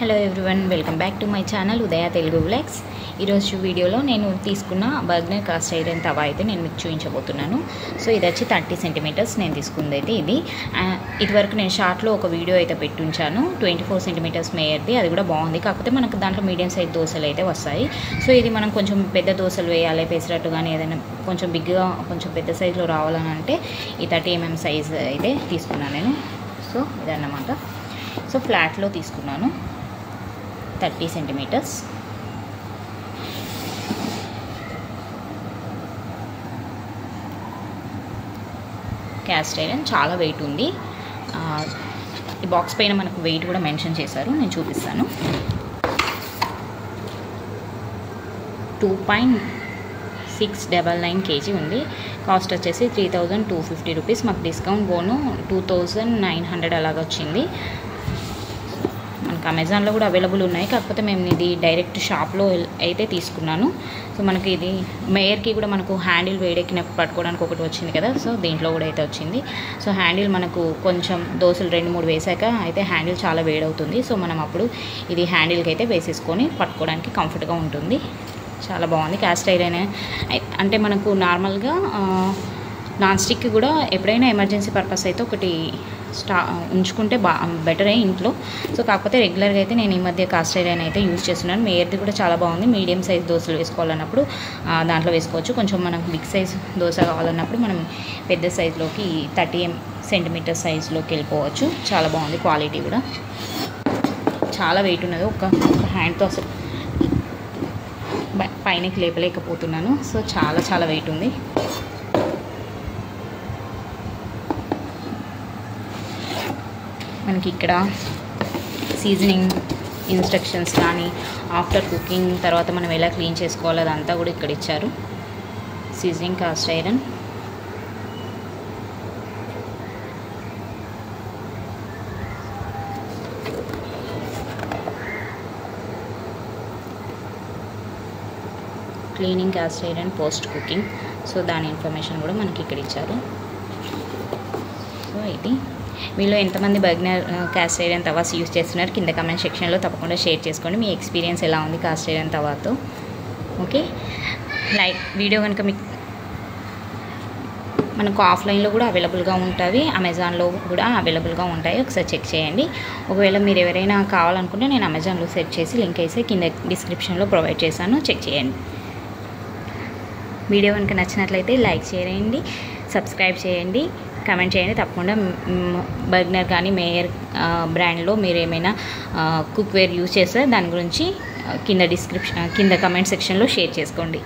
Hello everyone, welcome back to my channel Udaya Telugu vlogs. ఈరోజు వీడియోలో నేను తీసుకున్న బర్గనర్ కాస్ట్ ఐరన్ తవా అయితే నేను మీకు చూపించబోతున్నాను. సో ఇది వచ్చి 30 సెంటీమీటర్స్ నేను తీసుకుంది అయితే ఇదివరకు నేను షార్ట్లో ఒక వీడియో అయితే పెట్టుంచాను 24 సెంటీమీటర్స్ మేయర్ది. అది కూడా బాగుంది, కాకపోతే మనకు దాంట్లో మీడియం సైజ్ దోశలు అయితే వస్తాయి. సో ఇది మనం కొంచెం పెద్ద దోశలు వేయాలి, పెసరట్టు కానీ ఏదైనా కొంచెం బిగ్గా కొంచెం పెద్ద సైజులో రావాలని అంటే ఈ 30 mm సైజ్ అయితే తీసుకున్నాను నేను. సో ఇదన్నమాట. సో ఫ్లాట్లో తీసుకున్నాను 30 సెంటీమీటర్స్. క్యాస్ట్ ఐరన్ చాలా వెయిట్ ఉంది. ఈ బాక్స్ పైన మనకు వెయిట్ కూడా మెన్షన్ చేశారు, నేను చూపిస్తాను. 2.699 kg ఉంది. కాస్ట్ వచ్చేసి 3250 రూపీస్. మాకు డిస్కౌంట్ బోను 2900 అలాగ వచ్చింది. మనకు అమెజాన్లో కూడా అవైలబుల్ ఉన్నాయి, కాకపోతే మేము ఇది డైరెక్ట్ షాప్లో అయితే తీసుకున్నాను. సో మనకి ఇది మేయర్కి కూడా మనకు హ్యాండిల్ వేడెక్కినప్పుడు పట్టుకోవడానికి ఒకటి వచ్చింది కదా, సో దీంట్లో కూడా అయితే వచ్చింది. సో హ్యాండిల్ మనకు కొంచెం దోశలు 2-3 వేసాక అయితే హ్యాండిల్ చాలా వేడవుతుంది. సో మనం అప్పుడు ఇది హ్యాండిల్కి అయితే వేసేసుకొని పట్టుకోవడానికి కంఫర్ట్గా ఉంటుంది. చాలా బాగుంది. క్యాస్ట్ ఐరన్ అంటే మనకు నార్మల్గా నాన్ స్టిక్ కూడా ఎప్పుడైనా ఎమర్జెన్సీ పర్పస్ అయితే ఒకటి ఉంచుకుంటే బెటరే ఇంట్లో. సో కాకపోతే రెగ్యులర్గా అయితే నేను ఈ మధ్య కాస్ట్ ఐరన్ అయితే యూజ్ చేస్తున్నాను. మేయర్ది కూడా చాలా బాగుంది. మీడియం సైజ్ దోశలు వేసుకోవాలన్నప్పుడు దాంట్లో వేసుకోవచ్చు. కొంచెం మనకు బిగ్ సైజ్ దోశ కావాలన్నప్పుడు మనం పెద్ద సైజులోకి 30 సెంటీమీటర్ సైజులోకి వెళ్ళిపోవచ్చు. చాలా బాగుంది, క్వాలిటీ కూడా చాలా వెయిట్ ఉన్నది. ఒక హ్యాండ్తో అసలు పైనకి లేపలేకపోతున్నాను. సో చాలా వెయిట్ ఉంది. మనకి ఇక్కడ సీజనింగ్ ఇన్స్ట్రక్షన్స్ కానీ ఆఫ్టర్ కుకింగ్ తర్వాత మనం ఎలా క్లీన్ చేసుకోవాలో అదంతా కూడా ఇక్కడ ఇచ్చారు. Seasoning cast iron. Cleaning cast iron post cooking. So దాని ఇన్ఫర్మేషన్ కూడా మనకి ఇక్కడ ఇచ్చారు. సో ఇది మీలో ఎంతమంది Bergner cast iron tawas use చేస్తున్నారు కింద కమెంట్ సెక్షన్లో తప్పకుండా షేర్ చేసుకోండి. మీ ఎక్స్పీరియన్స్ ఎలా ఉంది కాస్ట్ ఐరన్ తవాతో. ఓకే, వీడియో కనుక మీకు మనకు ఆఫ్లైన్లో కూడా అవైలబుల్గా ఉంటుంది, అమెజాన్లో కూడా అవైలబుల్గా ఉంటాయి. ఒకసారి చెక్ చేయండి. ఒకవేళ మీరు ఎవరైనా కావాలనుకుంటే నేను అమెజాన్లో సెర్చ్ చేసి లింక్ అయితే కింద డిస్క్రిప్షన్లో ప్రొవైడ్ చేశాను, చెక్ చేయండి. వీడియో కనుక నచ్చినట్లయితే లైక్ చేయండి, సబ్స్క్రైబ్ చేయండి, కమెంట్ చేయండి. తప్పకుండా బర్గనర్ కానీ మేయర్ బ్రాండ్లో మీరు ఏమైనా కుక్వేర్ యూజ్ చేస్తే దాని గురించి కింద కమెంట్ సెక్షన్లో షేర్ చేసుకోండి.